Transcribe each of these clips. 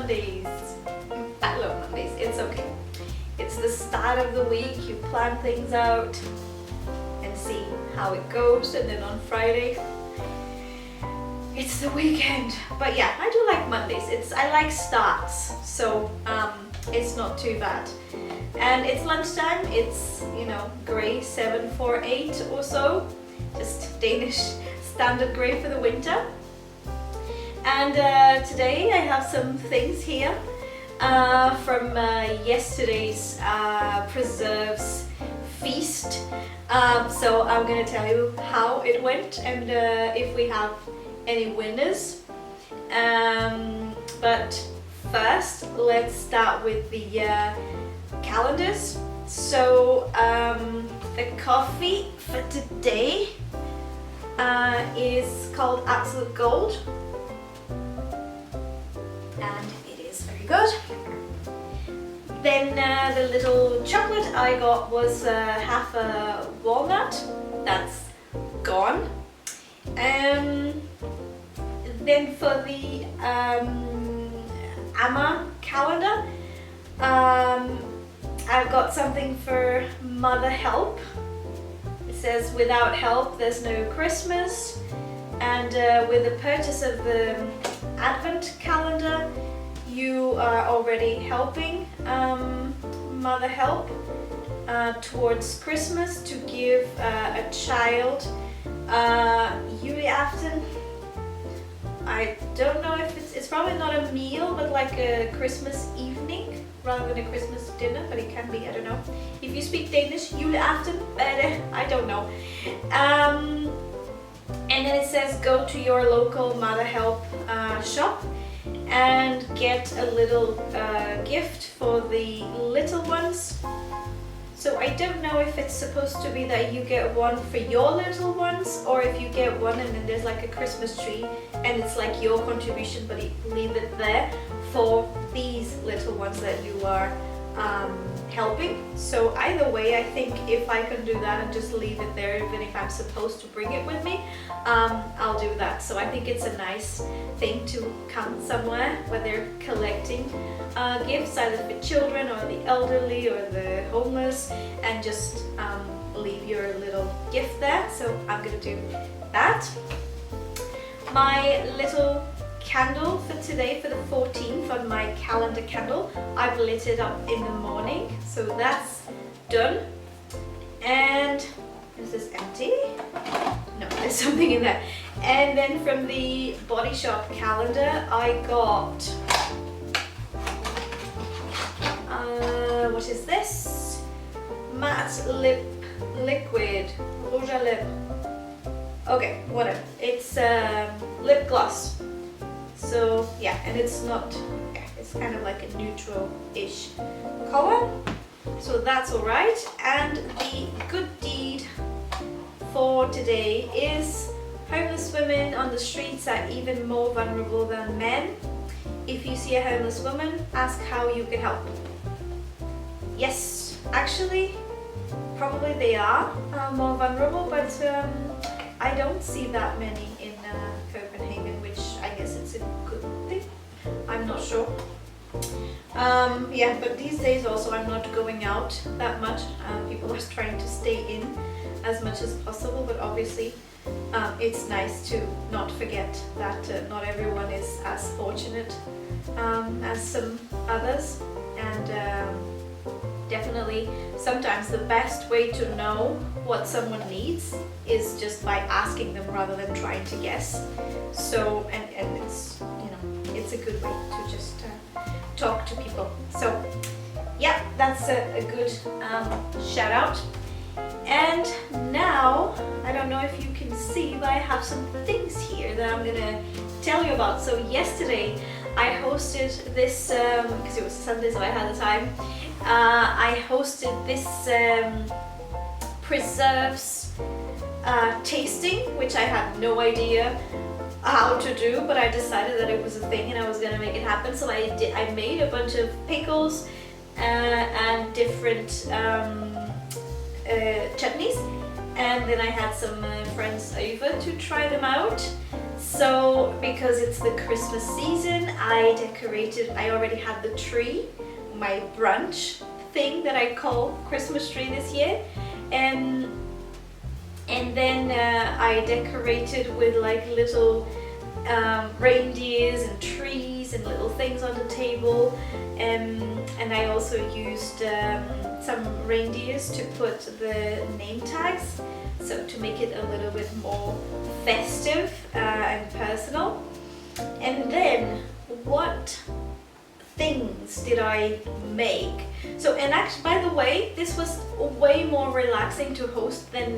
Mondays. I love Mondays, it's okay. It's the start of the week, you plan things out and see how it goes, and then on Friday it's the weekend. But yeah, I do like Mondays. I like starts, so it's not too bad. And it's lunchtime, it's, you know, grey 748 or so, just Danish standard grey for the winter. And today I have some things here from yesterday's preserves feast. So I'm gonna tell you how it went and if we have any winners. But first, let's start with the calendars. So the coffee for today is called Absolute Gold, and it is very good. Then the little chocolate I got was half a walnut, that's gone. Then for the Amma calendar, I've got something for Mother Help. It says, without help there's no Christmas. And with the purchase of the Advent calendar, you are already helping Mother Help towards Christmas to give a child julaften. I don't know if it's probably not a meal, but like a Christmas evening rather than a Christmas dinner, but it can be, I don't know. If you speak Danish, julaften, I don't know. And then it says go to your local Mother Help shop and get a little gift for the little ones. So I don't know if it's supposed to be that you get one for your little ones, or if you get one and then there's like a Christmas tree and it's like your contribution, but you leave it there for these little ones that you are helping. So either way, I think if I can do that and just leave it there, even if I'm supposed to bring it with me, I'll do that. So I think it's a nice thing to come somewhere where they're collecting gifts, either for children or the elderly or the homeless, and just leave your little gift there. So I'm gonna do that. My little candle for today, for the 14th, on my calendar candle, I've lit it up in the morning, so that's done. And is this empty? No, there's something in there. And then from the Body Shop calendar, I got what is this? Matte lip liquid, rouge à lip. Okay, whatever. It's lip gloss. So yeah, and it's not, yeah, it's kind of like a neutral-ish color. So that's all right. And the good deed for today is homeless women on the streets are even more vulnerable than men. If you see a homeless woman, ask how you can help. Yes, actually, probably they are more vulnerable, but I don't see that many in Copenhagen, which I guess it's a good thing. I'm not sure. Yeah, but these days also I'm not going out that much. People are trying to stay in as much as possible, but obviously it's nice to not forget that not everyone is as fortunate as some others. And definitely sometimes the best way to know what someone needs is just by asking them rather than trying to guess. So and it's, you know, it's a good way to just talk to people. So yeah, that's a good shout out. And now, I don't know if you can see, but I have some things here that I'm gonna tell you about. So yesterday I hosted this, because it was Sunday so I had the time, I hosted this preserves tasting, which I had no idea how to do, but I decided that it was a thing and I was gonna make it happen. So I made a bunch of pickles and different chutneys, and then I had some friends over to try them out. So because it's the Christmas season, I already had the tree, my brunch thing that I call Christmas tree this year. And then I decorated with like little reindeers and trees and little things on the table, and I also used some reindeers to put the name tags, so to make it a little bit more festive and personal. And then what things did I make? So, and actually, by the way, this was way more relaxing to host than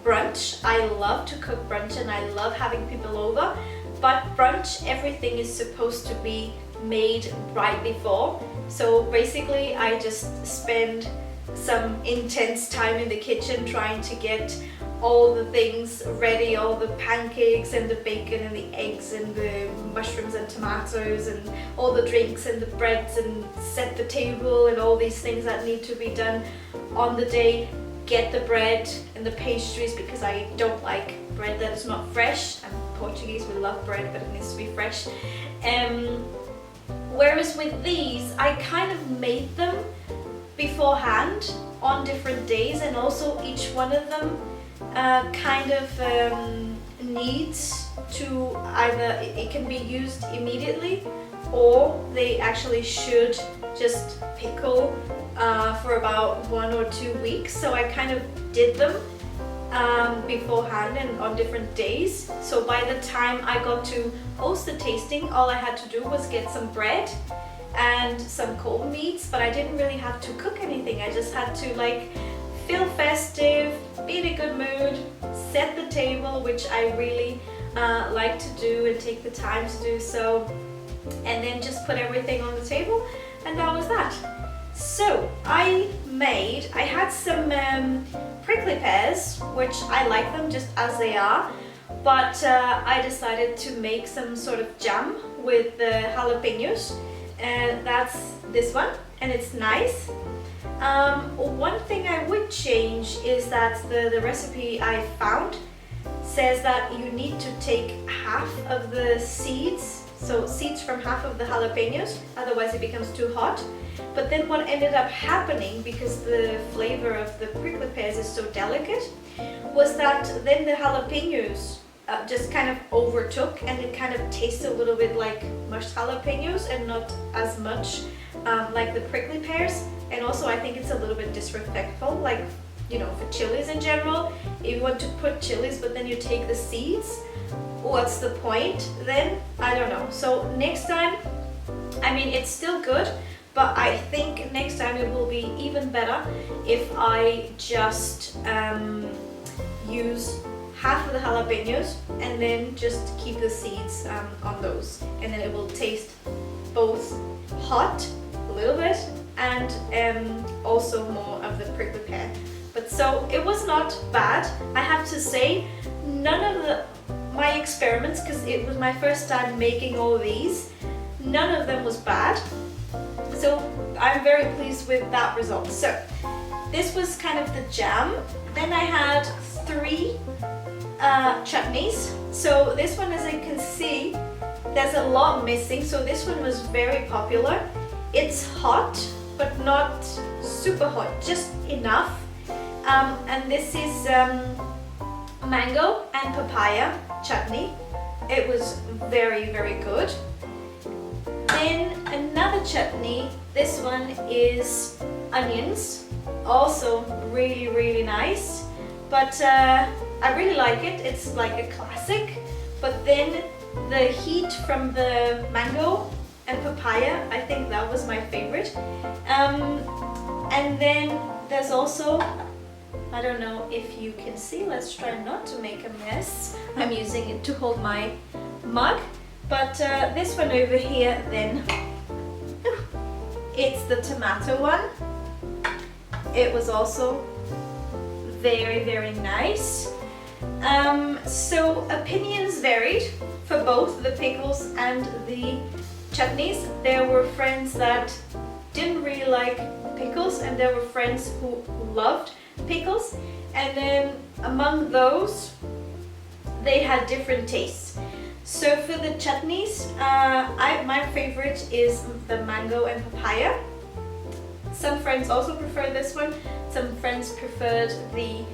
brunch. I love to cook brunch and I love having people over, but brunch, everything is supposed to be made right before. So basically I just spend some intense time in the kitchen trying to get all the things ready, all the pancakes and the bacon and the eggs and the mushrooms and tomatoes and all the drinks and the breads, and set the table and all these things that need to be done on the day. Get the bread and the pastries, because I don't like bread that is not fresh. I'm Portuguese, we love bread, but it needs to be fresh. Whereas with these, I kind of made them beforehand on different days, and also each one of them kind of needs to either, it can be used immediately, or they actually should just pickle for about 1 or 2 weeks. So I kind of did them beforehand and on different days. So by the time I got to host the tasting, all I had to do was get some bread and some cold meats, but I didn't really have to cook anything. I just had to like feel festive, be in a good mood, set the table, which I really like to do and take the time to do so, and then just put everything on the table, and that was that. So I had some prickly pears, which I like them just as they are, but I decided to make some sort of jam with the jalapenos, and that's this one, and it's nice. One thing I would change is that the recipe I found says that you need to take half of the seeds, so seeds from half of the jalapenos, otherwise it becomes too hot. But then what ended up happening, because the flavor of the prickly pears is so delicate, was that then the jalapenos just kind of overtook, and it kind of tasted a little bit like mashed jalapenos and not as much like the prickly pears. And also I think it's a little bit disrespectful, like, you know, for chilies in general. If you want to put chilies but then you take the seeds, what's the point then? I don't know. So next time, I mean, it's still good, but I think next time it will be even better if I just use half of the jalapenos and then just keep the seeds on those, and then it will taste both hot a little bit and also more of the prickly pear. But so it was not bad, I have to say. None of my experiments, because it was my first time making all these, none of them was bad. So I'm very pleased with that result. So this was kind of the jam. Then I had 3 chutneys. So this one, as you can see, there's a lot missing. So this one was very popular. It's hot, but not super hot, just enough. And this is mango and papaya chutney. It was very, very good. Then another chutney, this one is onions, also really, really nice, but I really like it. It's like a classic, but then the heat from the mango and papaya, I think that was my favorite. And then there's also, I don't know if you can see, let's try not to make a mess. I'm using it to hold my mug. But this one over here then, it's the tomato one. It was also very, very nice. So opinions varied for both the pickles and the chutneys. There were friends that didn't really like pickles, and there were friends who loved pickles. And then among those, they had different tastes. So for the chutneys, my favorite is the mango and papaya. Some friends also prefer this one. Some friends preferred the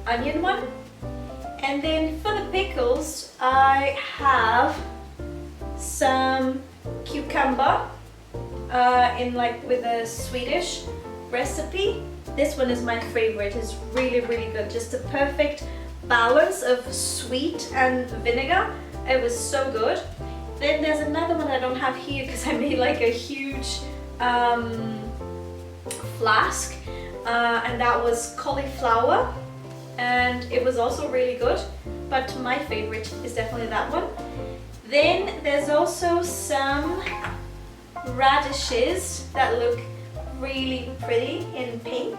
onion one. And then for the pickles, I have some cucumber with a Swedish recipe. This one is my favorite. It's really, really good. Just a perfect balance of sweet and vinegar. It was so good. Then there's another one I don't have here because I made like a huge flask, and that was cauliflower, and it was also really good, but my favorite is definitely that one. Then there's also some radishes that look really pretty in pink,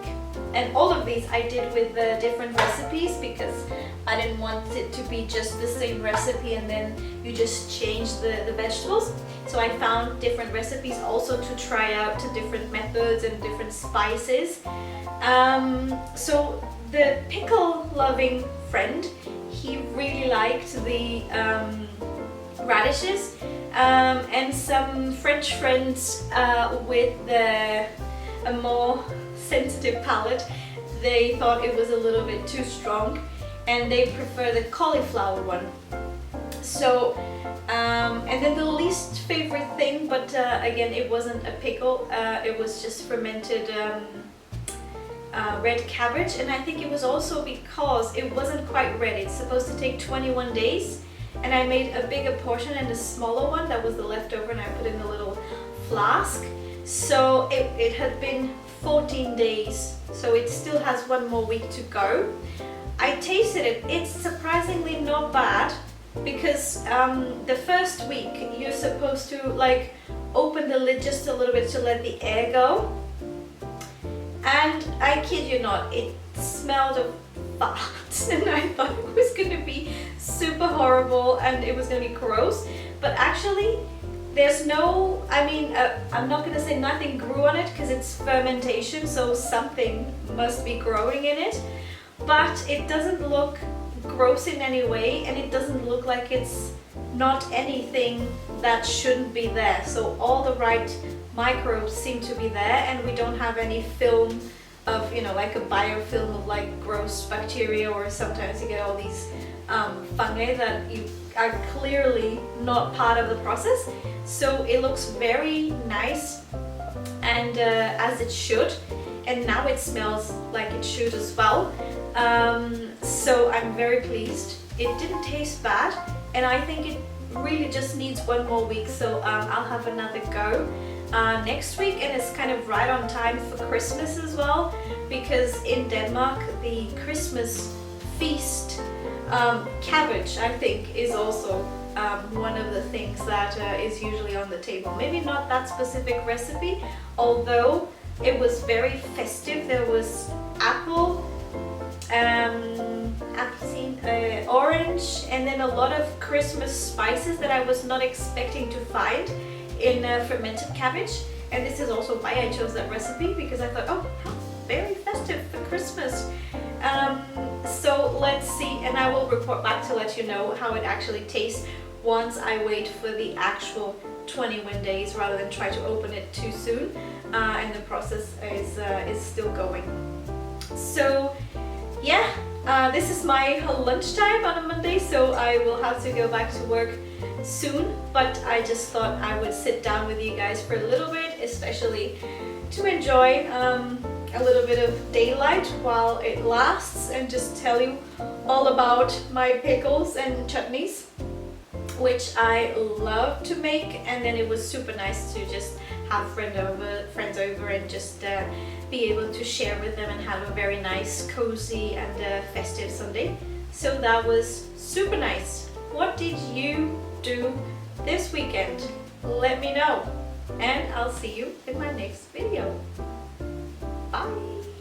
and all of these I did with the different recipes because I didn't want it to be just the same recipe and then you just change the vegetables. So I found different recipes also to try out to different methods and different spices. So the pickle loving friend, he really liked the radishes, and some French friends with a more sensitive palate, they thought it was a little bit too strong and they prefer the cauliflower one. So and then the least favorite thing, but again it wasn't a pickle, it was just fermented red cabbage, and I think it was also because it wasn't quite ready. It's supposed to take 21 days, and I made a bigger portion and a smaller one that was the leftover, and I put in a little flask. So it had been 14 days, so it still has one more week to go. I tasted it. It's surprisingly not bad, because the first week you're supposed to like open the lid just a little bit to let the air go, and I kid you not, it smelled of farts and I thought it was gonna be super horrible and it was gonna be gross, but actually there's no, I'm not gonna say nothing grew on it because it's fermentation, so something must be growing in it, but it doesn't look gross in any way, and it doesn't look like it's not anything that shouldn't be there. So all the right microbes seem to be there, and we don't have any film of, like a biofilm of like gross bacteria, or sometimes you get all these fungi that you are clearly not part of the process. So it looks very nice, and as it should, and now it smells like it should as well. So I'm very pleased. It didn't taste bad, and I think it really just needs one more week, so I'll have another go next week, and it's kind of right on time for Christmas as well, because in Denmark the Christmas feast cabbage, I think, is also one of the things that is usually on the table. Maybe not that specific recipe, although it was very festive. There was apple, orange, and then a lot of Christmas spices that I was not expecting to find in fermented cabbage. And this is also why I chose that recipe, because I thought, oh, how very festive for Christmas. So let's see, and I will report back to let you know how it actually tastes once I wait for the actual 21 days rather than try to open it too soon, and the process is still going. So yeah, this is my lunchtime on a Monday, so I will have to go back to work soon, but I just thought I would sit down with you guys for a little bit, especially to enjoy a little bit of daylight while it lasts, and just tell you all about my pickles and chutneys, which I love to make. And then it was super nice to just have friends over and just be able to share with them and have a very nice, cozy and festive Sunday. So that was super nice. What did you do this weekend? Let me know, and I'll see you in my next video. Bye!